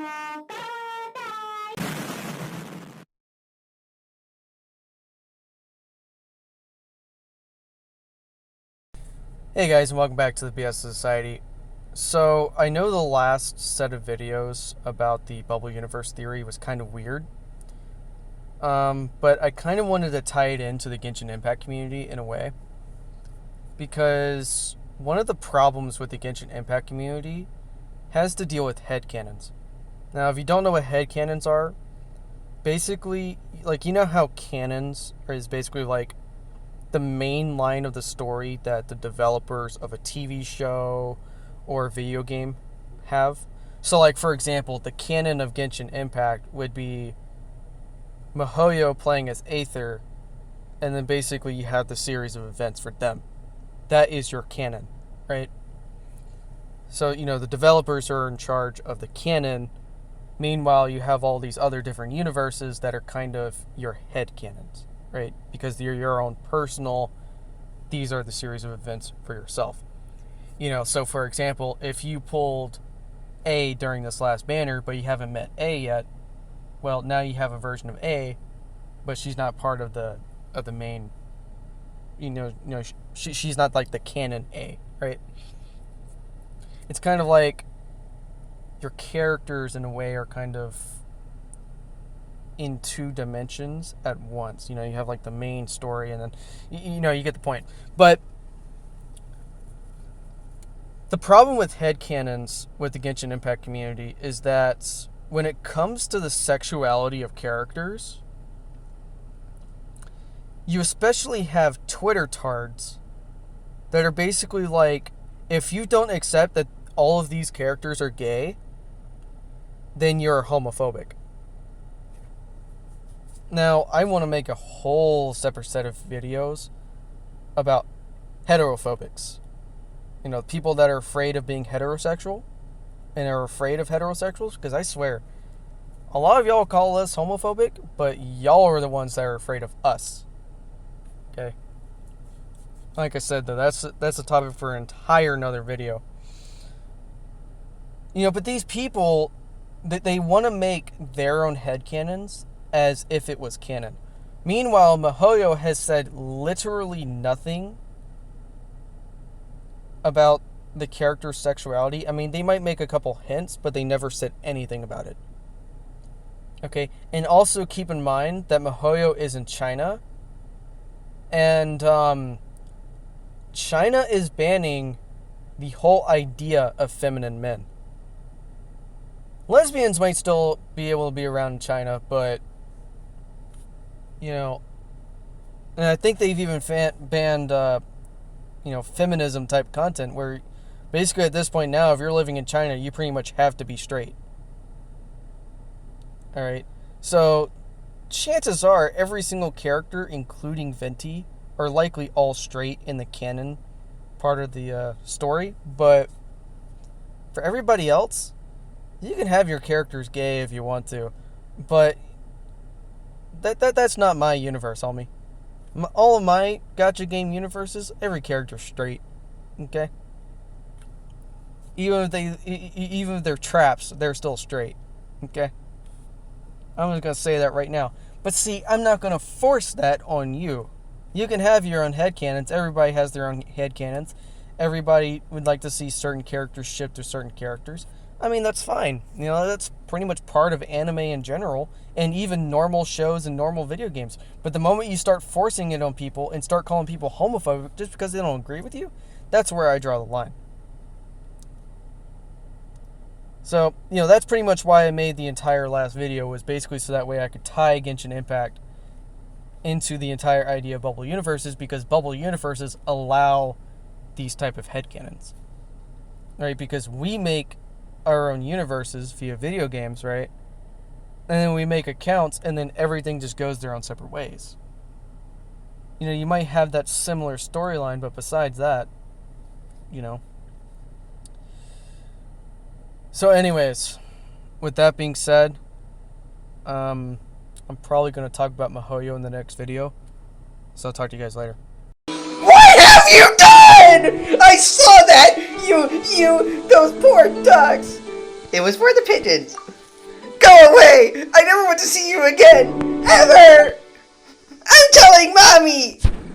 Hey guys, and welcome back to the theBSofSociety. So, I know the last set of videos about the bubble universe theory was kind of weird. But I kind of wanted to tie it into the Genshin Impact community in a way. Because one of the problems with the Genshin Impact community has to deal with headcanons. Now, if you don't know what headcanons are, basically, like, you know how canons is basically like the main line of the story that the developers of a TV show or a video game have. So, like, for example, the canon of Genshin Impact would be miHoYo playing as Aether, and then basically you have the series of events for them. That is your canon, right? So, you know, the developers are in charge of the canon. Meanwhile, you have all these other different universes that are kind of your head canons, right? Because they're your own personal, these are the series of events for yourself. You know, so for example, if you pulled A during this last banner, but you haven't met A yet, well, now you have a version of A, but she's not part of the main, she's not like the canon A, right? It's kind of like your characters in a way are kind of in two dimensions at once. You know, you have like the main story and then, you get the point. But the problem with headcanons with the Genshin Impact community is that when it comes to the sexuality of characters, you especially have Twitter tards that are basically like, if you don't accept that all of these characters are gay, then you're homophobic. Now, I want to make a whole separate set of videos about heterophobics. You know, people that are afraid of being heterosexual and are afraid of heterosexuals, because I swear, a lot of y'all call us homophobic, but y'all are the ones that are afraid of us. Okay? Like I said, though, that's a topic for an entire another video. You know, but these people, they want to make their own headcanons as if it was canon. Meanwhile, miHoYo has said literally nothing about the character's sexuality. I mean, they might make a couple hints, but they never said anything about it. Okay, and also keep in mind that miHoYo is in China, and China is banning the whole idea of feminine men. Lesbians might still be able to be around in China, but, and I think they've even banned, feminism type content where basically at this point now, if you're living in China, you pretty much have to be straight. Alright, so chances are every single character, including Venti, are likely all straight in the canon part of the story, but for everybody else, you can have your characters gay if you want to, but that's not my universe, homie. All of my gacha game universes, every character's straight, okay? Even if they're traps, they're still straight, okay? I'm just gonna say that right now. But see, I'm not gonna force that on you. You can have your own headcanons. Everybody has their own headcanons. Everybody would like to see certain characters shipped to certain characters. I mean, that's fine. You know, that's pretty much part of anime in general, and even normal shows and normal video games. But the moment you start forcing it on people and start calling people homophobic just because they don't agree with you, that's where I draw the line. So, that's pretty much why I made the entire last video, was basically so that way I could tie Genshin Impact into the entire idea of bubble universes, because bubble universes allow these type of headcanons. Right? Because we make our own universes via video games, right? And then we make accounts, and then everything just goes their own separate ways. You might have that similar storyline, but besides that, So anyways, with that being said, I'm probably going to talk about miHoYo in the next video. So I'll talk to you guys later. What have you done? I saw that! You, those poor ducks! It was for the pigeons. Go away! I never want to see you again! Ever! I'm telling Mommy!